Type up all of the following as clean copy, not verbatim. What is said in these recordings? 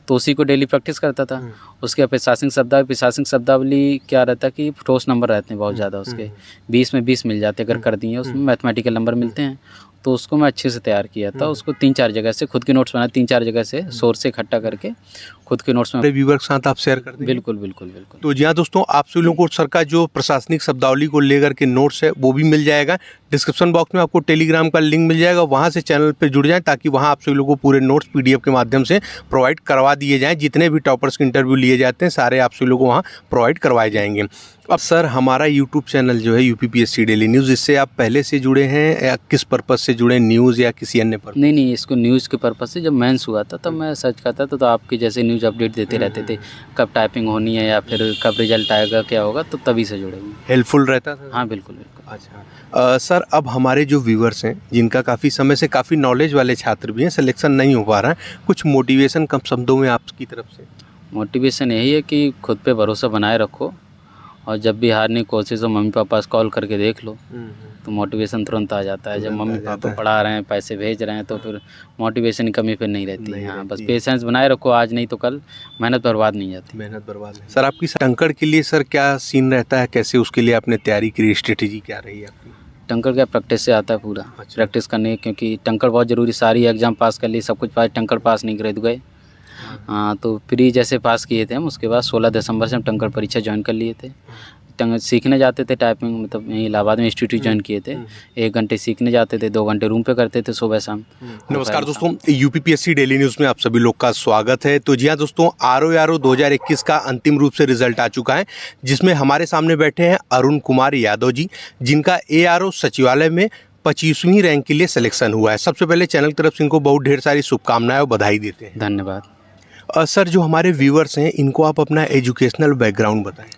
तो उसी को डेली प्रैक्टिस करता था। उसके बाद प्रशासनिक शब्दावली क्या रहता है कि ठोस नंबर रहते हैं बहुत ज़्यादा, उसके 20 में 20 मिल जाते अगर कर दिए, उसमें मैथमेटिकल नंबर मिलते हैं। तो उसको मैं अच्छे से तैयार किया था, उसको 3-4 जगह से खुद के नोट्स बनाए, 3-4 जगह से सोर्स से इकट्ठा करके खुद के नोट्स में व्यूअर के साथ आप शेयर कर देंगे। बिल्कुल बिल्कुल बिल्कुल। तो जी हाँ दोस्तों, आप सभी लोगों को सर का जो प्रशासनिक शब्दावली को लेकर के नोट्स है वो भी मिल जाएगा। डिस्क्रिप्शन बॉक्स में आपको टेलीग्राम का लिंक मिल जाएगा, वहाँ से चैनल पे जुड़ जाएं ताकि वहाँ आप सभी लोगों को पूरे नोट्स पीडीएफ के माध्यम से प्रोवाइड करवा दिए जाएँ। जितने भी टॉपर्स के इंटरव्यू लिए जाते हैं सारे आप सभी लोगों को वहाँ प्रोवाइड करवाए जाएंगे। अब सर, हमारा यूट्यूब चैनल जो है यूपीपीएससी डेली न्यूज़, इससे आप पहले से जुड़े हैं या किस पर्पज़ से जुड़े, न्यूज़ या किसी अन्य पर्पज़? नहीं, इसको न्यूज़ के पर्पज़ से। जब मेंस हुआ था तब मैं सर्च करता था, तो आपके जैसे न्यूज़ अपडेट देते रहते थे, कब टाइपिंग होनी है या फिर कब रिजल्ट आएगा, क्या होगा, तो तभी से जुड़े हुए। हेल्पफुल रहता था? हाँ बिल्कुल बिल्कुल। अच्छा सर, अब हमारे जो व्यूवर्स हैं जिनका काफ़ी समय से काफ़ी नॉलेज वाले छात्र भी हैं, सिलेक्शन नहीं हो पा रहा है, कुछ मोटिवेशन कम शब्दों में आपकी तरफ से? मोटिवेशन यही है कि खुद पे भरोसा बनाए रखो, और जब भी हारने की कोशिश हो मम्मी पापा से कॉल करके देख लो, तो मोटिवेशन तुरंत आ जाता है। जब मम्मी पापा पढ़ा रहे हैं, पैसे भेज रहे हैं, तो फिर मोटिवेशन की कमी फिर नहीं रहती है। हाँ, बस पेशेंस बनाए रखो, आज नहीं तो कल मेहनत बर्बाद नहीं जाती। मेहनत बर्बाद नहीं। सर, आपकी टंकड़ के लिए सर क्या सीन रहता है, कैसे उसके लिए आपने तैयारी की, स्ट्रेटेजी क्या रही है आपकी? टंकड़ क्या, प्रैक्टिस से आता है पूरा। अच्छा। प्रैक्टिस करने, क्योंकि टंकड़ बहुत ज़रूरी, सारी एग्ज़ाम पास कर ली, सब कुछ पास, टंकड़ पास नहीं करे तो गए। हाँ, तो प्री जैसे पास किए थे हम, उसके बाद 16 दिसंबर से हम टंकड़ परीक्षा ज्वाइन कर लिए थे। सीखने जाते थे टाइपिंग, मतलब यहीं इलाहाबाद में इंस्टीट्यूट ज्वाइन किए थे। 1 घंटे सीखने जाते थे, 2 घंटे रूम पे करते थे सुबह शाम। नमस्कार दोस्तों, यूपीपीएससी डेली न्यूज़ में आप सभी लोग का स्वागत है। तो जी हाँ दोस्तों, आरओ 2021 का अंतिम रूप से रिजल्ट आ चुका है, जिसमें हमारे सामने बैठे हैं अरुण कुमार यादव जी, जिनका एआरओ सचिवालय में 25वीं रैंक के लिए सिलेक्शन हुआ है। सबसे पहले चैनल की तरफ से इनको बहुत ढेर सारी शुभकामनाएं और बधाई देते हैं। धन्यवाद। सर, जो हमारे व्यूअर्स हैं इनको आप अपना एजुकेशनल बैकग्राउंड बताएं।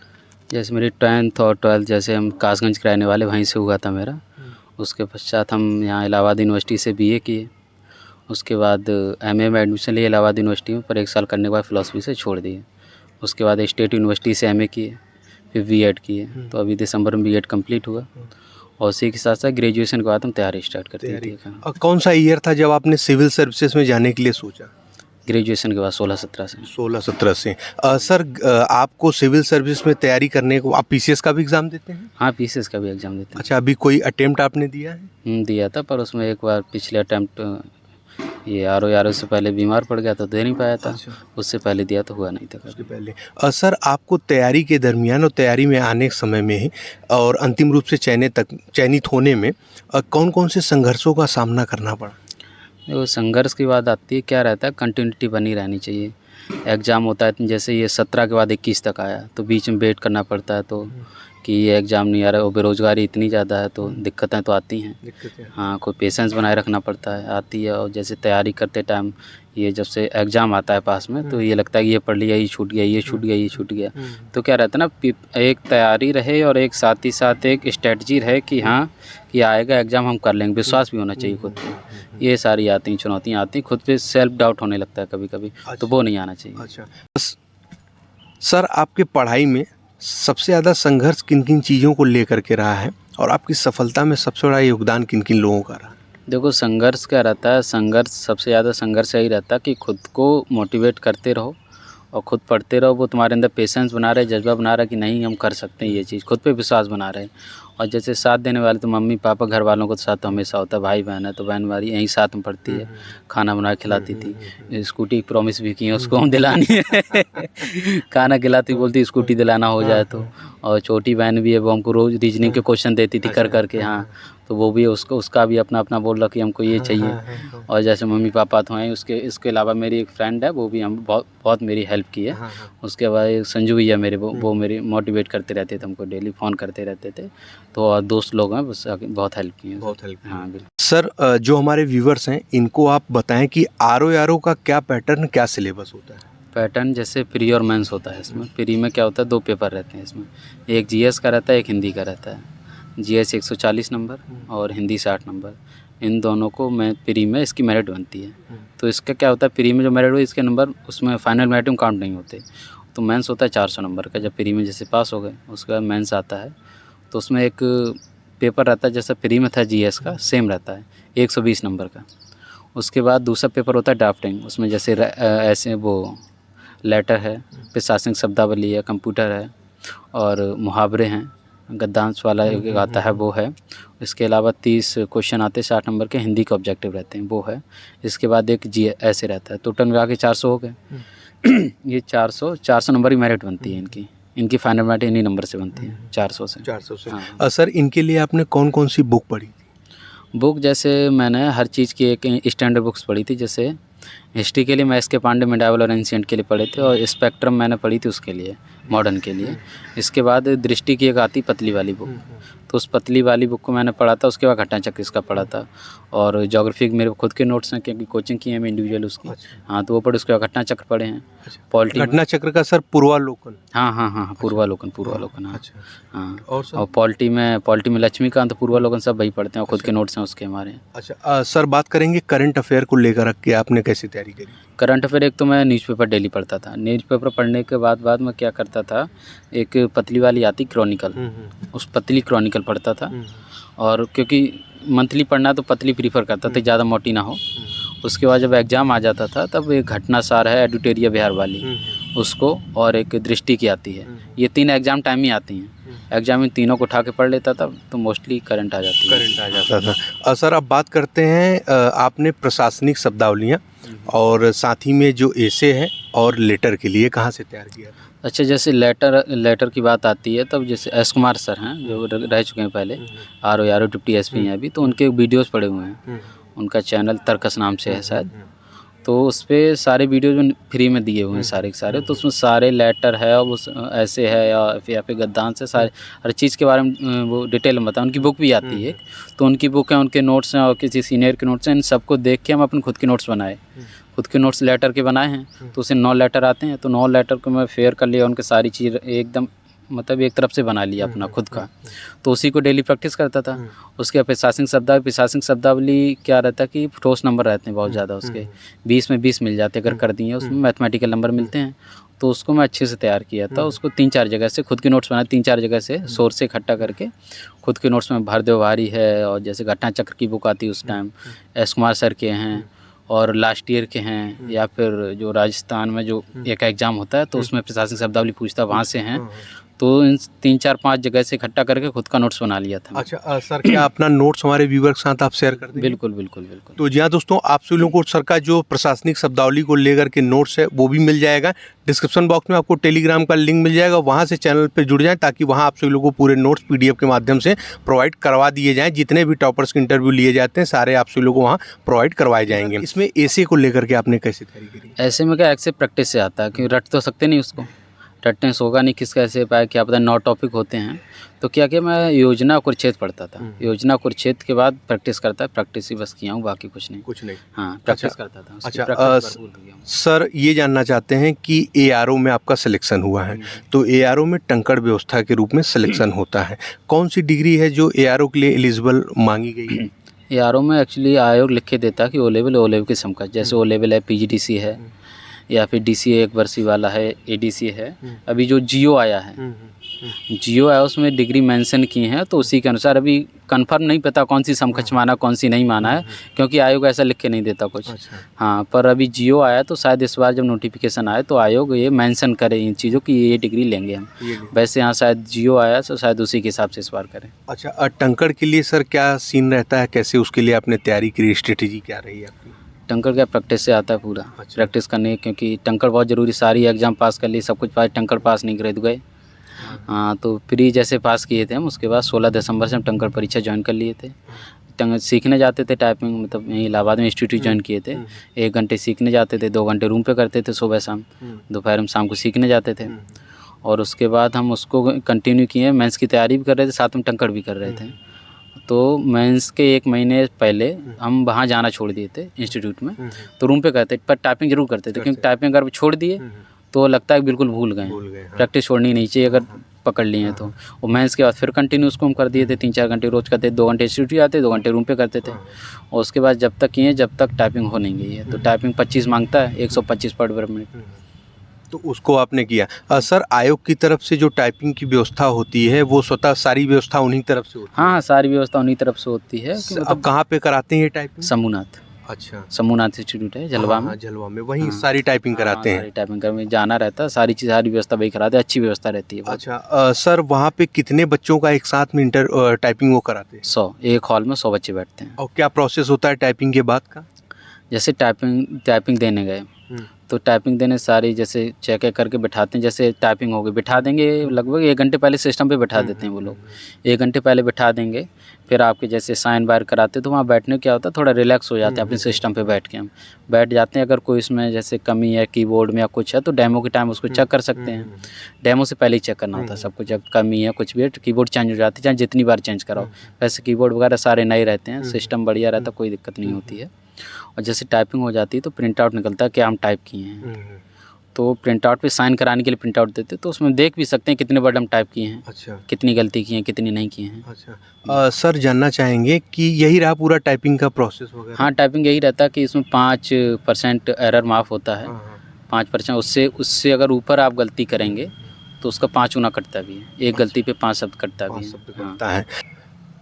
जैसे मेरी 10th और 12th, जैसे हम कासगंज के रहने वाले, वहीं से हुआ था मेरा। उसके पश्चात हम यहाँ इलाहाबाद यूनिवर्सिटी से बीए किए। उसके बाद एमए में एडमिशन लिए इलाहाबाद यूनिवर्सिटी में, पर 1 साल करने के बाद फिलॉसफी से छोड़ दिए। उसके बाद स्टेट यूनिवर्सिटी से एमए किए, फिर बीएड किए। तो अभी दिसंबर में बीएड कंप्लीट हुआ, और उसी के साथ साथ ग्रेजुएशन के बाद हम तैयारी स्टार्ट कर दी थी। कौन सा ईयर था जब आपने सिविल सर्विसेज में जाने के लिए सोचा? ग्रेजुएशन के बाद 16-17 से। 16-17 से। सर, आपको सिविल सर्विस में तैयारी करने को आप पीसीएस का भी एग्ज़ाम देते हैं? हाँ, पीसीएस का भी एग्ज़ाम देते हैं। अच्छा, अभी कोई अटेम्प्ट आपने दिया है? दिया था, पर उसमें एक बार पिछले अटैम्प्ट ये आरओ से पहले बीमार पड़ गया, तो दे नहीं पाया था। अच्छा। उससे पहले दिया तो हुआ नहीं था कभी। उसके पहले सर, आपको तैयारी के दरमियान और तैयारी में आने के समय में ही और अंतिम रूप से चयनित होने में कौन कौन से संघर्षों का सामना करना पड़ा? देखो, संघर्ष की बात आती है, क्या रहता है, कंटिन्यूटी बनी रहनी चाहिए। एग्ज़ाम होता है, जैसे ये 17 के बाद 21 तक आया, तो बीच में वेट करना पड़ता है, तो कि ये एग्ज़ाम नहीं आ रहा है, और बेरोज़गारी इतनी ज़्यादा है, तो दिक्कतें तो आती हैं। हाँ, कोई पेशेंस बनाए रखना पड़ता है, आती है। और जैसे तैयारी करते टाइम ये जब से एग्ज़ाम आता है पास में, तो ये लगता है कि ये पढ़ लिया, ये छूट गया, ये छूट गया, ये छूट गया। तो क्या रहता है ना, एक तैयारी रहे और एक साथ ही साथ एक स्ट्रेटजी रहे कि हाँ, कि आएगा एग्ज़ाम, हम कर लेंगे। विश्वास भी होना चाहिए खुद पे। ये सारी आती हैं, चुनौतियाँ आती हैं, खुद पे सेल्फ डाउट होने लगता है कभी कभी। तो वो नहीं आना चाहिए। अच्छा सर, आपके पढ़ाई में सबसे ज़्यादा संघर्ष किन किन चीज़ों को लेकर के रहा है, और आपकी सफलता में सबसे बड़ा योगदान किन किन लोगों का रहा? देखो, संघर्ष क्या रहता है, सबसे ज़्यादा संघर्ष यही रहता है कि खुद को मोटिवेट करते रहो और खुद पढ़ते रहो। वो तुम्हारे अंदर पेशेंस बना रहे, जज्बा बना रहा है कि नहीं, हम कर सकते हैं ये चीज़, खुद पे विश्वास बना रहे। और जैसे साथ देने वाले तो मम्मी पापा, घर वालों को साथ तो हमेशा होता है। भाई बहन है तो बहन हमारी यहीं साथ में पढ़ती है, खाना बना के खिलाती थी। स्कूटी की प्रॉमिस भी की है उसको हम दिलानी है। खाना खिलाती, बोलती स्कूटी दिलाना हो जाए तो। और छोटी बहन भी है, वो हमको रोज़ रीजनिंग के क्वेश्चन देती थी कर करके। हाँ, तो वो भी उसका भी अपना अपना बोल रहा कि हमको ये चाहिए। और जैसे मम्मी पापा तो हैं, इसके अलावा मेरी एक फ्रेंड है, वो भी हम बहुत मेरी हेल्प की है। उसके बाद एक संजू भैया मेरे, वो मेरी मोटिवेट करते रहते थे, हमको डेली फ़ोन करते रहते थे। तो और दोस्त लोग हैं, बस बहुत हेल्प की है। हाँ बिल्कुल। सर, जो हमारे व्यूवर्स हैं इनको आप बताएं कि आरओ का क्या पैटर्न, क्या सिलेबस होता है? पैटर्न जैसे प्री और मेंस होता है। इसमें प्री में क्या होता है, 2 पेपर रहते हैं इसमें। एक जीएस का रहता है, एक हिंदी का रहता है। जीएस 140 नंबर और हिंदी 60 नंबर। इन दोनों को मैं प्री में इसकी मेरिट बनती है। तो इसका क्या होता है, प्री में जो मेरिट हो इसके नंबर उसमें फाइनल मेरिट में काउंट नहीं होते। तो मेंस होता है 400 नंबर का। जब प्री में जैसे पास हो गए, उसके बाद मेंस आता है, तो उसमें एक पेपर रहता है, जैसा प्री में था जीएस का, सेम रहता है 120 नंबर का। उसके बाद दूसरा पेपर होता है ड्राफ्टिंग। उसमें जैसे ऐसे वो लेटर है, प्रशासनिक शब्दावली है, कंप्यूटर है और मुहावरे हैं, गद्यांश वाला एक आता है वो है। इसके अलावा 30 क्वेश्चन आते हैं 60 नंबर के, हिंदी के ऑब्जेक्टिव रहते हैं वो है। इसके बाद एक जी ऐसे रहता है। टोटल मिला के 400 हो गए। ये 400 नंबर की मेरिट बनती है इनकी फाइनल मेरिट इन्हीं नंबर से बनती है 400 से। 400 से। हाँ। सर इनके लिए आपने कौन कौन सी बुक पढ़ी? बुक जैसे मैंने हर चीज़ की एक स्टैंडर्ड बुक्स पढ़ी थी। जैसे हिस्ट्री के लिए मैं एस के पांडे मेडावल और एंशिएंट के लिए पढ़े थे, और स्पेक्ट्रम मैंने पढ़ी थी उसके लिए, मॉडर्न के लिए। इसके बाद दृष्टि की एक आती पतली वाली बुक, तो उस पतली वाली बुक को मैंने पढ़ा था। उसके बाद घटनाचक्र इसका पढ़ा था, और ज्योग्राफी के मेरे खुद के नोट्स हैं क्योंकि कोचिंग की है मैं इंडिविजुअल उसकी। हाँ, तो वो पढ़े। उसके बाद घटनाचक्र पढ़े हैं। पॉलिटी घटनाचक्र का सर पूर्वालोकन? हाँ, पूर्वालोकन। हाँ। अच्छा। हाँ, और पॉलिटी में लक्ष्मीकांत, पूर्वालोकन सब वही पढ़ते हैं, और खुद के नोट्स हैं उसके हमारे। अच्छा सर, बात करेंगे करंट अफेयर को लेकर रख के आपने कैसी तैयारी करी? करंट अफेयर एक तो मैं न्यूज़पेपर डेली पढ़ता था। न्यूज़पेपर पढ़ने के बाद मैं क्या करता था, एक पतली वाली आती क्रॉनिकल, उस पतली क्रॉनिकल पढ़ता था। और क्योंकि मंथली पढ़ना तो पतली प्रीफर करता था, ज़्यादा मोटी ना हो। उसके बाद जब एग्ज़ाम आ जाता था तब एक घटनासार है एडिटोरिया बिहार वाली, उसको, और एक दृष्टि की आती है। ये 3 एग्ज़ाम टाइम ही आती हैं। एग्जाम में तीनों को उठा के पढ़ लेता था तो मोस्टली करंट आ जाता था। सर अब बात करते हैं, आपने प्रशासनिक शब्दावलियाँ और साथ ही में जो एसे है और लेटर के लिए कहाँ से तैयार किया? अच्छा, जैसे लेटर की बात आती है तब जैसे एस कुमार सर हैं जो रह चुके हैं पहले, RO डिप्टी SP हैं अभी, तो उनके वीडियोज़ पड़े हुए हैं। उनका चैनल तर्कस नाम से है शायद, तो उस पर सारे वीडियोज फ्री में दिए हुए हैं सारे के सारे। तो उसमें सारे लेटर है और उस ऐसे है या फिर गद्यांश है, सारे हर चीज़ के बारे में वो डिटेल में बताएं। उनकी बुक भी आती है, तो उनकी बुक है, उनके नोट्स हैं और किसी सीनियर के नोट्स हैं। इन सबको देख के हम अपने खुद के नोट्स बनाए, खुद के नोट्स लेटर के बनाए हैं। तो उसे 9 लेटर आते हैं, तो 9 लेटर को मैं फेयर कर लिया, उनके सारी चीज़ एकदम मतलब एक तरफ से बना लिया अपना खुद का। तो उसी को डेली प्रैक्टिस करता था। उसके प्रशासनिक शब्दावली क्या रहता है कि ठोस नंबर रहते हैं बहुत ज़्यादा, उसके 20 में 20 मिल जाते अगर कर दिए, उसमें मैथमेटिकल नंबर मिलते हैं। तो उसको मैं अच्छे से तैयार किया था। उसको 3-4 जगह से खुद के नोट्स बनाए, 3-4 जगह से सोर्स से इकट्ठा करके खुद के नोट्स में भारदेव भारी है, और जैसे घटनाचक्र की बुक आती है उस टाइम एस कुमार सर के हैं, और लास्ट ईयर के हैं, या फिर जो राजस्थान में जो एक एग्ज़ाम होता है तो उसमें प्रशासनिक शब्दावली पूछता है, वहाँ से हैं। तो इन 3-4-5 जगह से इकट्ठा करके खुद का नोट्स बना लिया था। अच्छा सर, क्या अपना नोट्स हमारे व्यूअर के साथ आप शेयर कर देंगे? बिल्कुल। तो जी हाँ दोस्तों, आप सभी लोगों को सर का जो प्रशासनिक शब्दावली को लेकर के नोट्स है वो भी मिल जाएगा। डिस्क्रिप्शन बॉक्स में आपको टेलीग्राम का लिंक मिल जाएगा, वहाँ से चैनल पर जुड़ जाएं ताकि वहाँ आप सभी लोगों को पूरे नोट्स PDF के माध्यम से प्रोवाइड करवा दिए जाएँ। जितने भी टॉपर्स के इंटरव्यू लिए जाते हैं सारे आप सभी लोगों को वहाँ प्रोवाइड करवाए जाएंगे। इसमें एसे को लेकर के आपने कैसे तैयारी करी? ऐसे में क्या एक्से प्रैक्टिस से आता है, क्योंकि रट तो सकते नहीं उसको, रटने से होगा नहीं, किसका ऐसे पाए क्या पता 9 टॉपिक होते हैं। तो क्या मैं योजना कुरुक्षेत्र पढ़ता था, योजना कुरुक्षेत्र के बाद प्रैक्टिस करता है, प्रैक्टिस ही बस किया हूँ, बाकी कुछ नहीं। हाँ, प्रैक्टिस करता था। अच्छा सर, ये जानना चाहते हैं कि ARO में आपका सिलेक्शन हुआ है, तो ARO में टंकड़ व्यवस्था के रूप में सिलेक्शन होता है। कौन सी डिग्री है जो ARO के लिए एलिजिबल मांगी गई है? ARO में एक्चुअली आयोग लिख के देता है कि ओ लेवल के समकक्ष, जैसे ओ लेवल है PGDC है, या फिर DCA 1 वर्षीय वाला है, ADC है। अभी जो जियो आया है उसमें डिग्री मेंशन की है, तो उसी के अनुसार अभी कंफर्म नहीं पता कौन सी समकक्ष माना कौन सी नहीं माना है, क्योंकि आयोग ऐसा लिख के नहीं देता कुछ। हाँ, पर अभी जियो आया तो शायद इस बार जब नोटिफिकेशन आए तो आयोग ये मेंशन करे इन चीज़ों की, ये डिग्री लेंगे हम। वैसे यहाँ शायद जियो आया तो शायद उसी के हिसाब से इस बार करें। अच्छा, टंकड़ के लिए सर क्या सीन रहता है, कैसे उसके लिए आपने तैयारी की, स्ट्रेटेजी क्या रही है आपकी? टंकड़ क्या प्रैक्टिस से आता है पूरा। अच्छा। प्रैक्टिस करने, क्योंकि टंकड़ बहुत ज़रूरी, सारी एग्ज़ाम पास कर ली, सब कुछ पास, टंकड़ पास नहीं करे तो गए। हाँ, तो प्री जैसे पास किए थे हम, उसके बाद 16 दिसंबर से हम टंकड़ परीक्षा ज्वाइन कर लिए थे। सीखने जाते थे टाइपिंग, मतलब यहीं इलाहाबाद में इंस्टीट्यूट ज्वाइन किए थे। 1 घंटे सीखने जाते थे, 2 घंटे रूम पे करते थे सुबह शाम, दोपहर में शाम को सीखने जाते थे। और उसके बाद हम उसको कंटिन्यू किए, मेंस की तैयारी भी कर रहे थे, साथ में टंकड़ भी कर रहे थे। तो मेंस के 1 महीने पहले हम वहाँ जाना छोड़ दिए थे इंस्टीट्यूट में, तो रूम पे करते, पर टाइपिंग जरूर करते थे, क्योंकि टाइपिंग अगर छोड़ दिए तो लगता है बिल्कुल भूल गए। प्रैक्टिस छोड़नी नहीं चाहिए अगर पकड़ लिए हैं तो। और मेंस के बाद फिर कंटिन्यू उसको हम कर दिए थे, 3-4 घंटे रोज़ करते, 2 घंटे इंस्टीट्यूट आते, 2 घंटे रूम पे करते थे। और उसके बाद जब तक किए जब तक टाइपिंग हो नहीं गई है, तो टाइपिंग 25 मांगता है, 125 पर मिनट, तो उसको आपने किया। सर, आयोग की तरफ से जो टाइपिंग की व्यवस्था होती है वो स्वतः सारी व्यवस्था उन्हीं तरफ से होती है? हाँ, सारी व्यवस्था उन्हीं तरफ से होती है। अब कहाँ पे कराते हैं ये टाइपिंग? समूहनाथ। अच्छा, समूहनाथ इंस्टीट्यूट है जलवा में। जलवा में वहीं हाँ। सारी टाइपिंग कराते हैं। सारी टाइपिंग कर में जाना रहता है, सारी व्यवस्था वही कराते हैं, अच्छी व्यवस्था रहती है बहुत। अच्छा, सर वहाँ पे कितने बच्चों का एक साथ में टाइपिंग वो कराते हैं? 100, एक हॉल में 100 बच्चे बैठते हैं। और क्या प्रोसेस होता है टाइपिंग के बाद का? जैसे टाइपिंग देने गए तो टाइपिंग देने सारी जैसे चेक करके बैठाते हैं, जैसे टाइपिंग होगी बिठा देंगे, लगभग 1 घंटे पहले सिस्टम पे बैठा देते हैं वो लोग। 1 घंटे पहले बैठा देंगे, फिर आपके जैसे साइन बार कराते तो वहाँ बैठने क्या होता है, थोड़ा रिलैक्स हो जाते हैं अपने सिस्टम पे बैठ के हम बैठ जाते हैं। अगर कोई इसमें जैसे कमी है कीबोर्ड में या कुछ है तो डेमो के टाइम उसको चेक कर सकते हैं। डेमो से पहले ही चेक करना होता है सब कुछ, अगर कमी है कुछ भी है कीबोर्ड चेंज हो जाती है, चाहे जितनी बार चेंज कराओ। वैसे कीबोर्ड वगैरह सारे नए रहते हैं, सिस्टम बढ़िया रहता है, कोई दिक्कत नहीं होती है। और जैसे टाइपिंग हो जाती है तो प्रिंट आउट निकलता है कि हम टाइप किए हैं, तो प्रिंट आउट पे साइन कराने के लिए प्रिंट आउट देते तो उसमें देख भी सकते हैं कितने वर्ड हम टाइप किए हैं, अच्छा, कितनी गलती की हैं, कितनी नहीं की हैं। अच्छा, सर जानना चाहेंगे कि यही रहा पूरा टाइपिंग का प्रोसेस वगैरह? हाँ, टाइपिंग यही रहता है कि इसमें 5% एरर माफ़ होता है। 5% उससे अगर ऊपर आप गलती करेंगे तो उसका 5 गुना कटता भी है, एक गलती पे 5 शब्द कटता भी है।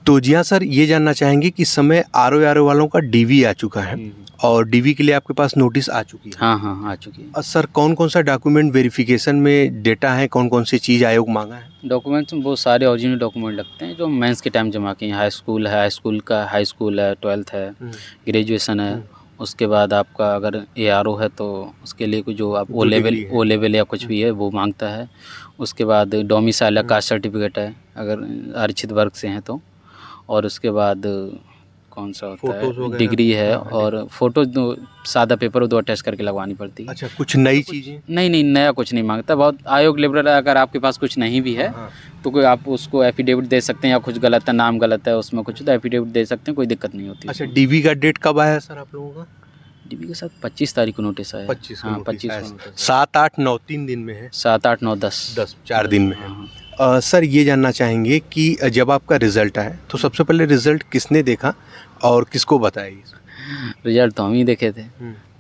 तो जी हाँ सर, ये जानना चाहेंगे कि इस समय आर वालों का डीवी आ चुका है और डीवी के लिए आपके पास नोटिस आ चुकी है? हाँ आ चुकी है। सर कौन कौन सा डॉक्यूमेंट वेरिफिकेशन में डेटा है, कौन कौन सी चीज़ आयोग मांगा है? डॉक्यूमेंट्स में बहुत सारे ओरिजिनल डॉक्यूमेंट लगते हैं जो मेंस के टाइम जमा किए हैं। हाई स्कूल है, हाई स्कूल है, 12th है, ग्रेजुएशन है। उसके बाद आपका अगर ARO है तो उसके लिए कुछ जो आप ओ लेवल या कुछ भी है वो मांगता है। उसके बाद डोमिसाइल कास्ट सर्टिफिकेट है अगर आरक्षित वर्ग से हैं तो। और उसके बाद कौन सा होता है, डिग्री है और फोटो सादा पेपर 2 अटैच करके लगवानी पड़ती है। अच्छा, कुछ नई चीज़ें? नहीं नया कुछ नहीं मांगता, बहुत आयोग लिबरल है। अगर आपके पास कुछ नहीं भी है तो कोई आप उसको एफिडेविट दे सकते हैं, या कुछ गलत है, नाम गलत है उसमें कुछ तो एफिडेविट दे सकते हैं, कोई दिक्कत नहीं होती। अच्छा, डीवी का डेट कब आया सर आप लोगों का? डीवी के साथ 25 तारीख को नोटिस आया। 25 हाँ, 25 7, 8, 9 3 दिन में है। 7, 8, 9, 10 4 दिन में है। सर ये जानना चाहेंगे कि जब आपका रिजल्ट आया तो सबसे पहले रिजल्ट किसने देखा और किसको बताया? रिजल्ट तो हम ही देखे थे,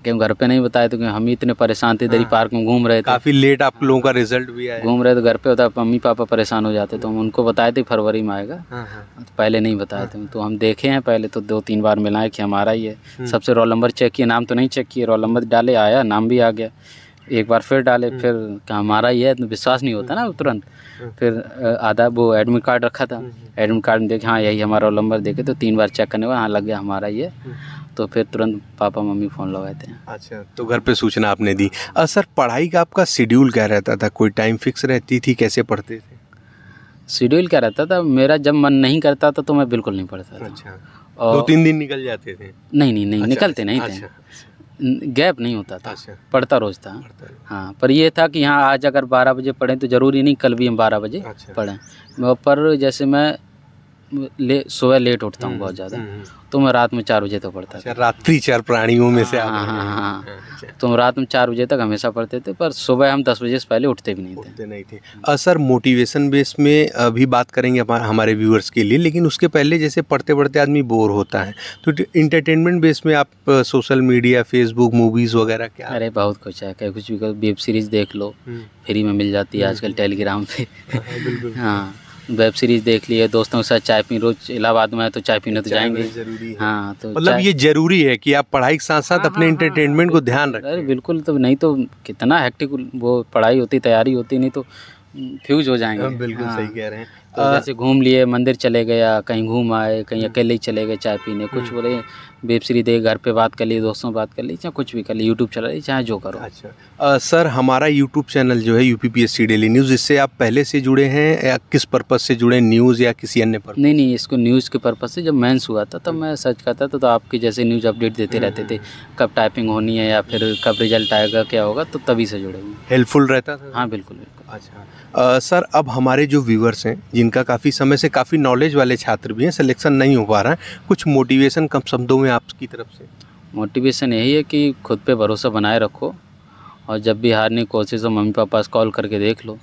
क्योंकि घर पे नहीं बताए तो हम ही इतने परेशान थे, इधर ही पार्क में घूम रहे थे। काफ़ी लेट आप लोगों का रिजल्ट भी आया? घूम रहे तो घर पे होता, मम्मी पापा परेशान हो जाते तो हम उनको बताए थे फरवरी में आएगा, तो पहले नहीं बताए थे। तो हम देखे हैं पहले तो 2-3 बार मिलाए कि हमारा ही है। सबसे रोल नंबर चेक किए, नाम तो नहीं चेक किए, रोल नंबर डाले, आया, नाम भी आ गया। एक बार फिर डाले, फिर क्या हमारा ही है, तो विश्वास नहीं होता ना तुरंत। फिर आधा वो एडमिट कार्ड रखा था, एडमिट कार्ड में देखे हाँ यही हमारा रोल नंबर, देखे तो 3 बार चेक करने के बाद हाँ लग गया हमारा ही है। तो फिर तुरंत पापा मम्मी फ़ोन लगाए थे। अच्छा, तो घर पे सूचना आपने दी। सर पढ़ाई का आपका शेड्यूल क्या रहता था, कोई टाइम फिक्स रहती थी, कैसे पढ़ते थे? शेड्यूल क्या रहता था मेरा, जब मन नहीं करता था तो मैं बिल्कुल नहीं पढ़ता था। अच्छा, और 2-3 दिन निकल जाते थे? नहीं निकलते नहीं थे, गैप नहीं होता था, पढ़ता रोज था। हाँ, पर ये था कि हाँ आज अगर 12 बजे पढ़ें तो ज़रूरी नहीं कल भी हम 12 बजे पढ़ें। पर जैसे मैं सुबह लेट उठता हूँ बहुत ज़्यादा, तो मैं रात में 4 बजे तक पढ़ता था। रात्रि 4 प्राणियों में से आप? हाँ, तो हम रात में 4 बजे तक हमेशा पढ़ते थे, पर सुबह हम 10 बजे से पहले उठते भी नहीं थे। सर मोटिवेशन बेस में अभी बात करेंगे हमारे व्यूअर्स के लिए, लेकिन उसके पहले जैसे पढ़ते पढ़ते आदमी बोर होता है तो इंटरटेनमेंट बेस में आप सोशल मीडिया, फेसबुक, मूवीज़ वगैरह क्या? अरे बहुत कुछ है, क्या कुछ भी करो, वेब सीरीज़ देख लो, फ्री में मिल जाती है आजकल टेलीग्राम पे। हाँ, वेब सीरीज़ देख लिए, दोस्तों के साथ चाय पी, रोज इलाहाबाद में है तो चाय पीने तो जाएंगे। हाँ, तो मतलब ये जरूरी है कि आप पढ़ाई के साथ साथ अपने इंटरटेनमेंट को ध्यान रखें। अरे बिल्कुल, तो नहीं तो कितना हेक्टिक वो पढ़ाई होती, तैयारी होती, नहीं तो फ्यूज हो जाएंगे। बिल्कुल सही कह रहे हैं। तो जैसे घूम लिए, मंदिर चले गया, कहीं घूम आए, कहीं अकेले ही चले गए चाय पीने, कुछ बोले वेब सीरीज देख, घर पे बात कर ली, दोस्तों बात कर ली, चाहे कुछ भी कर ली, यूट्यूब चला ली, चाहे जो करो। अच्छा, सर हमारा यूट्यूब चैनल जो है UPPSC डेली न्यूज़, इससे आप पहले से जुड़े हैं या किस पर्पज़ से जुड़े, न्यूज़ या किसी अन्य पर्पज़? नहीं, इसको न्यूज़ के पर्पज़ से। जब मेंस हुआ था तब मैं सर्च करता था तो आपकी जैसे न्यूज़ अपडेट देते रहते थे, कब टाइपिंग होनी है या फिर कब रिजल्ट आएगा, क्या होगा, तो तभी से जुड़े हुए। हेल्पफुल रहता था? हाँ बिल्कुल। अच्छा, सर अब हमारे जो व्यूवर्स हैं जिनका काफ़ी समय से काफ़ी नॉलेज वाले छात्र भी हैं, सिलेक्शन नहीं हो पा रहा है, कुछ मोटिवेशन कम शब्दों में आपकी तरफ से? मोटिवेशन यही है कि खुद पे भरोसा बनाए रखो, और जब भी हारने की कोशिश हो मम्मी पापा से कॉल करके देख लो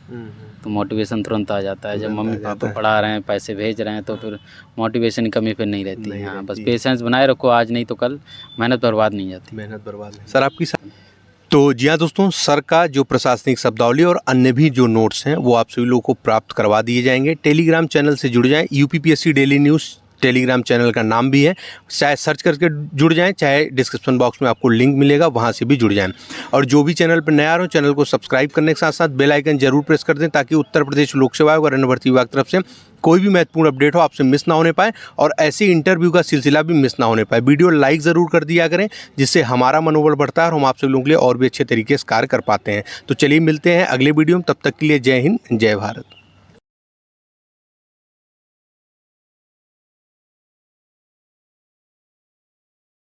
तो मोटिवेशन तुरंत आ जाता है। जब मम्मी पापा पढ़ा रहे हैं, पैसे भेज रहे हैं, तो फिर मोटिवेशन की कमी फिर नहीं रहती है। हाँ, बस पेशेंस बनाए रखो, आज नहीं तो कल, मेहनत बर्बाद नहीं जाती। मेहनत बर्बाद नहीं। सर आपकी तो जी हाँ दोस्तों, सर का जो प्रशासनिक शब्दावली और अन्य भी जो नोट्स हैं वो आप सभी लोगों को प्राप्त करवा दिए जाएंगे। टेलीग्राम चैनल से जुड़ जाएं, UPPSC daily news Telegram channel का नाम भी है, चाहे सर्च करके जुड़ जाएं, चाहे डिस्क्रिप्शन बॉक्स में आपको लिंक मिलेगा वहां से भी जुड़ जाएं। और जो भी चैनल पर नया रहो, चैनल को सब्सक्राइब करने के साथ साथ बेल आइकन जरूर प्रेस कर दें, ताकि उत्तर प्रदेश लोक सेवा आयोग और अन्य भर्ती विभाग की तरफ से कोई भी महत्वपूर्ण अपडेट हो आपसे मिस ना होने पाए और ऐसे इंटरव्यू का सिलसिला भी मिस ना होने पाए। वीडियो लाइक ज़रूर कर दिया करें, जिससे हमारा मनोबल बढ़ता है और हम आप सब लोगों के लिए और भी अच्छे तरीके से कार्य कर पाते हैं। तो चलिए मिलते हैं अगले वीडियो में, तब तक के लिए जय हिंद, जय भारत।